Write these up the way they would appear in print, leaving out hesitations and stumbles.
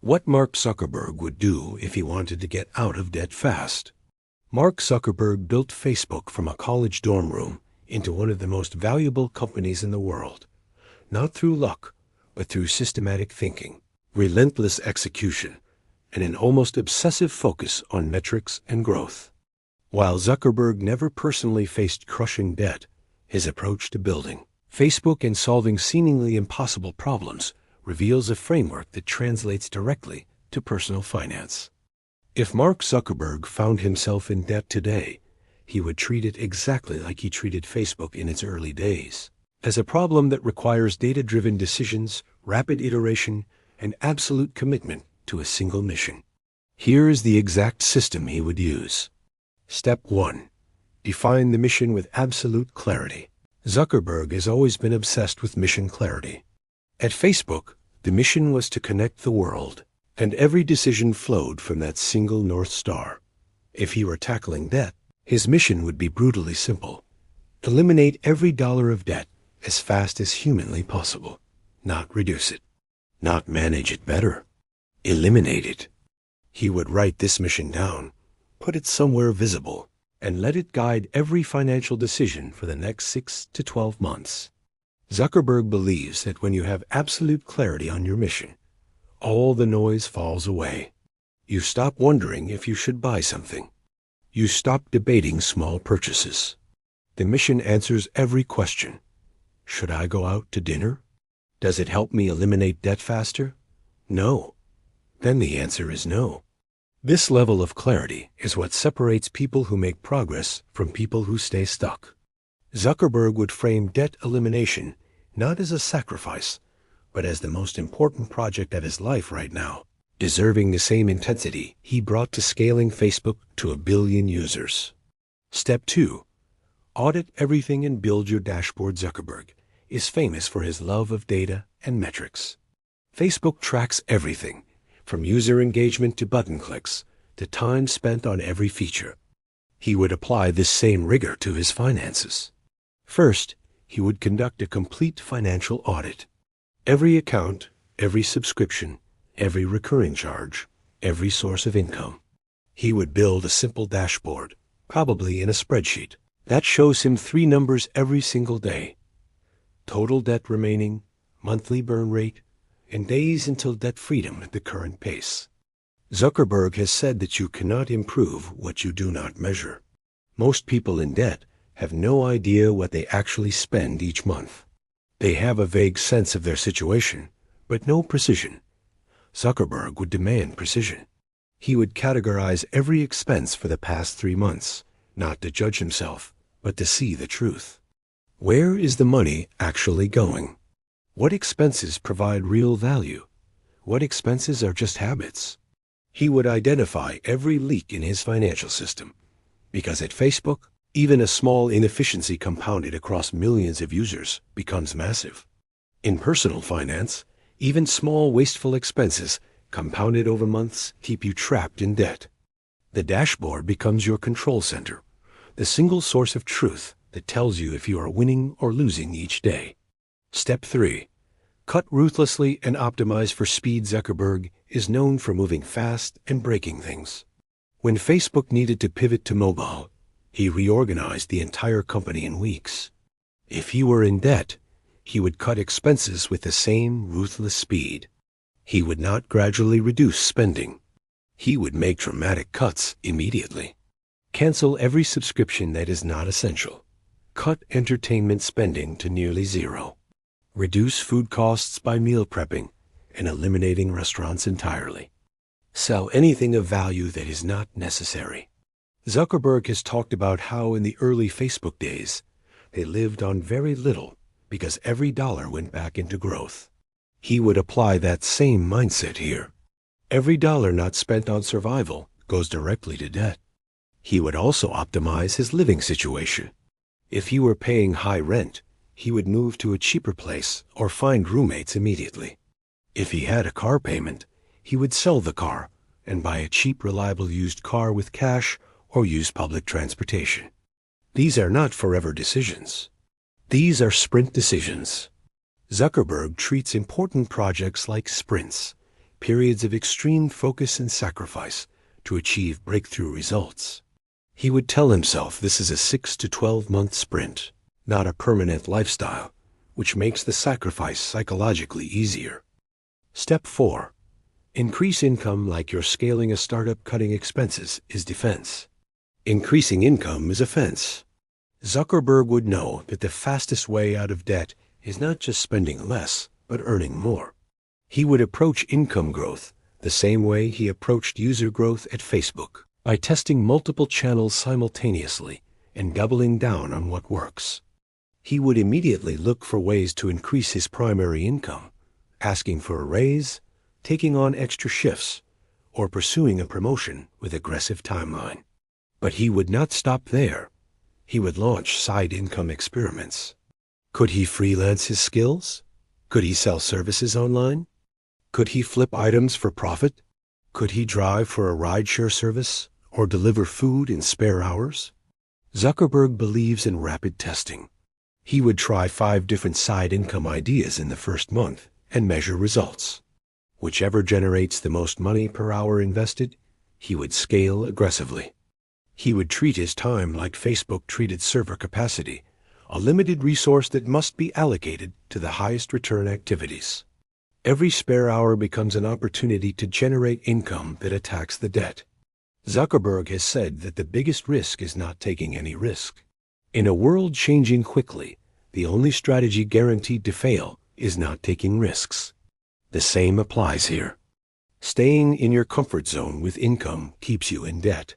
What Mark Zuckerberg would do if he wanted to get out of debt fast. Mark Zuckerberg built Facebook from a college dorm room into one of the most valuable companies in the world, not through luck, but through systematic thinking, relentless execution, and an almost obsessive focus on metrics and growth. While Zuckerberg never personally faced crushing debt, his approach to building Facebook and solving seemingly impossible problems reveals a framework that translates directly to personal finance. If Mark Zuckerberg found himself in debt today, he would treat it exactly like he treated Facebook in its early days, as a problem that requires data-driven decisions, rapid iteration, and absolute commitment to a single mission. Here is the exact system he would use. Step 1. Define the mission with absolute clarity. Zuckerberg has always been obsessed with mission clarity. At Facebook, the mission was to connect the world, and every decision flowed from that single North Star. If he were tackling debt, his mission would be brutally simple. Eliminate every dollar of debt as fast as humanly possible. Not reduce it. Not manage it better. Eliminate it. He would write this mission down, put it somewhere visible, and let it guide every financial decision for the next 6 to 12 months. Zuckerberg believes that when you have absolute clarity on your mission, all the noise falls away. You stop wondering if you should buy something. You stop debating small purchases. The mission answers every question. Should I go out to dinner? Does it help me eliminate debt faster? No. Then the answer is no. This level of clarity is what separates people who make progress from people who stay stuck. Zuckerberg would frame debt elimination not as a sacrifice, but as the most important project of his life right now, deserving the same intensity he brought to scaling Facebook to 1 billion users. Step 2. Audit everything and build your dashboard. Zuckerberg is famous for his love of data and metrics. Facebook tracks everything, from user engagement to button clicks, to time spent on every feature. He would apply this same rigor to his finances. First, he would conduct a complete financial audit. Every account, every subscription, every recurring charge, every source of income. He would build a simple dashboard, probably in a spreadsheet, that shows him 3 numbers every single day: total debt remaining, monthly burn rate, and days until debt freedom at the current pace. Zuckerberg has said that you cannot improve what you do not measure. Most people in debt have no idea what they actually spend each month. They have a vague sense of their situation, but no precision. Zuckerberg would demand precision. He would categorize every expense for the past 3 months, not to judge himself, but to see the truth. Where is the money actually going? What expenses provide real value? What expenses are just habits? He would identify every leak in his financial system, because at Facebook, even a small inefficiency compounded across millions of users becomes massive. In personal finance, even small wasteful expenses compounded over months keep you trapped in debt. The dashboard becomes your control center, the single source of truth that tells you if you are winning or losing each day. Step 3. Cut ruthlessly and optimize for speed. Zuckerberg is known for moving fast and breaking things. When Facebook needed to pivot to mobile, he reorganized the entire company in weeks. If he were in debt, he would cut expenses with the same ruthless speed. He would not gradually reduce spending. He would make dramatic cuts immediately. Cancel every subscription that is not essential. Cut entertainment spending to nearly zero. Reduce food costs by meal prepping and eliminating restaurants entirely. Sell anything of value that is not necessary. Zuckerberg has talked about how in the early Facebook days, they lived on very little because every dollar went back into growth. He would apply that same mindset here. Every dollar not spent on survival goes directly to debt. He would also optimize his living situation. If he were paying high rent, he would move to a cheaper place or find roommates immediately. If he had a car payment, he would sell the car and buy a cheap, reliable used car with cash or use public transportation. These are not forever decisions. These are sprint decisions. Zuckerberg treats important projects like sprints, periods of extreme focus and sacrifice to achieve breakthrough results. He would tell himself this is a 6 to 12-month sprint, not a permanent lifestyle, which makes the sacrifice psychologically easier. Step 4. Increase income like you're scaling a startup. Cutting expenses is defense. Increasing income is offense. Zuckerberg would know that the fastest way out of debt is not just spending less, but earning more. He would approach income growth the same way he approached user growth at Facebook, by testing multiple channels simultaneously and doubling down on what works. He would immediately look for ways to increase his primary income, asking for a raise, taking on extra shifts, or pursuing a promotion with aggressive timeline. But he would not stop there. He would launch side income experiments. Could he freelance his skills? Could he sell services online? Could he flip items for profit? Could he drive for a rideshare service or deliver food in spare hours? Zuckerberg believes in rapid testing. He would try 5 different side income ideas in the first month and measure results. Whichever generates the most money per hour invested, he would scale aggressively. He would treat his time like Facebook treated server capacity, a limited resource that must be allocated to the highest return activities. Every spare hour becomes an opportunity to generate income that attacks the debt. Zuckerberg has said that the biggest risk is not taking any risk. In a world changing quickly, the only strategy guaranteed to fail is not taking risks. The same applies here. Staying in your comfort zone with income keeps you in debt.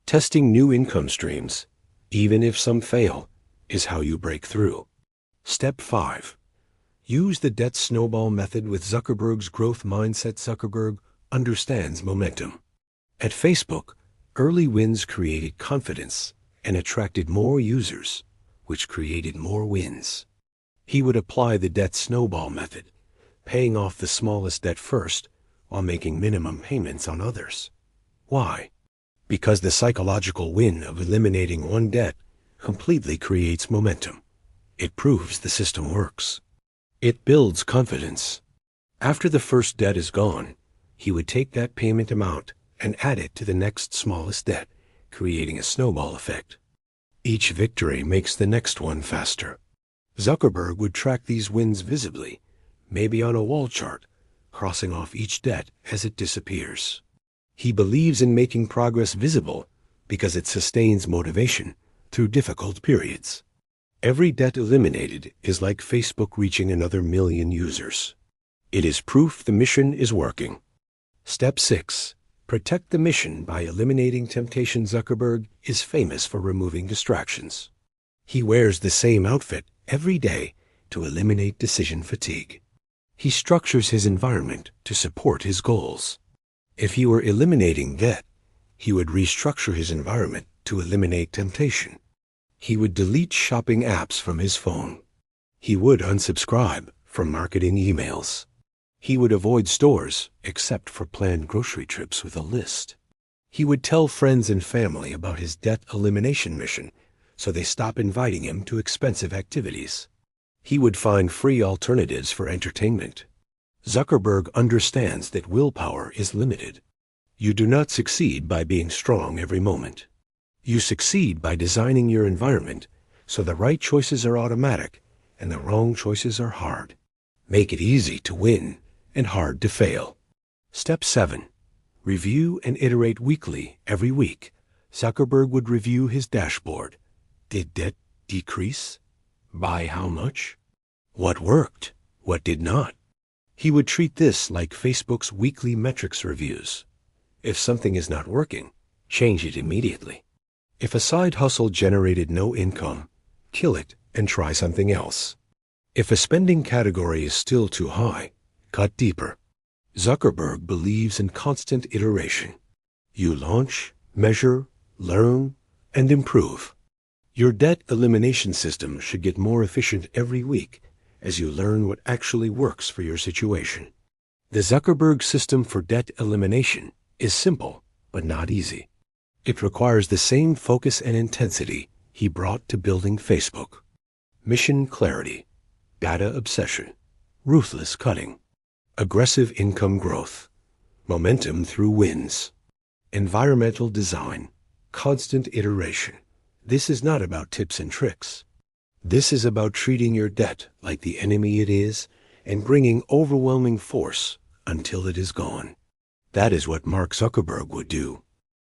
Testing new income streams, even if some fail, is how you break through. Step 5. Use the debt snowball method with Zuckerberg's growth mindset. Zuckerberg understands momentum. At Facebook, early wins created confidence and attracted more users, which created more wins. He would apply the debt snowball method, paying off the smallest debt first while making minimum payments on others. Why? Because the psychological win of eliminating one debt completely creates momentum. It proves the system works. It builds confidence. After the first debt is gone, he would take that payment amount and add it to the next smallest debt, creating a snowball effect. Each victory makes the next one faster. Zuckerberg would track these wins visibly, maybe on a wall chart, crossing off each debt as it disappears. He believes in making progress visible because it sustains motivation through difficult periods. Every debt eliminated is like Facebook reaching another million users. It is proof the mission is working. Step 6. Protect the mission by eliminating temptation. Zuckerberg is famous for removing distractions. He wears the same outfit every day to eliminate decision fatigue. He structures his environment to support his goals. If he were eliminating debt, he would restructure his environment to eliminate temptation. He would delete shopping apps from his phone. He would unsubscribe from marketing emails. He would avoid stores except for planned grocery trips with a list. He would tell friends and family about his debt elimination mission so they stop inviting him to expensive activities. He would find free alternatives for entertainment. Zuckerberg understands that willpower is limited. You do not succeed by being strong every moment. You succeed by designing your environment so the right choices are automatic and the wrong choices are hard. Make it easy to win and hard to fail. Step 7. Review and iterate weekly every week. Zuckerberg would review his dashboard. Did debt decrease? By how much? What worked? What did not? He would treat this like Facebook's weekly metrics reviews. If something is not working, change it immediately. If a side hustle generated no income, kill it and try something else. If a spending category is still too high, cut deeper. Zuckerberg believes in constant iteration. You launch, measure, learn, and improve. Your debt elimination system should get more efficient every week as you learn what actually works for your situation. The Zuckerberg system for debt elimination is simple, but not easy. It requires the same focus and intensity he brought to building Facebook. Mission clarity, data obsession, ruthless cutting, aggressive income growth, Momentum through wins. Environmental design. Constant iteration. This is not about tips and tricks. This is about treating your debt like the enemy it is and bringing overwhelming force until it is gone. That is what Mark Zuckerberg would do.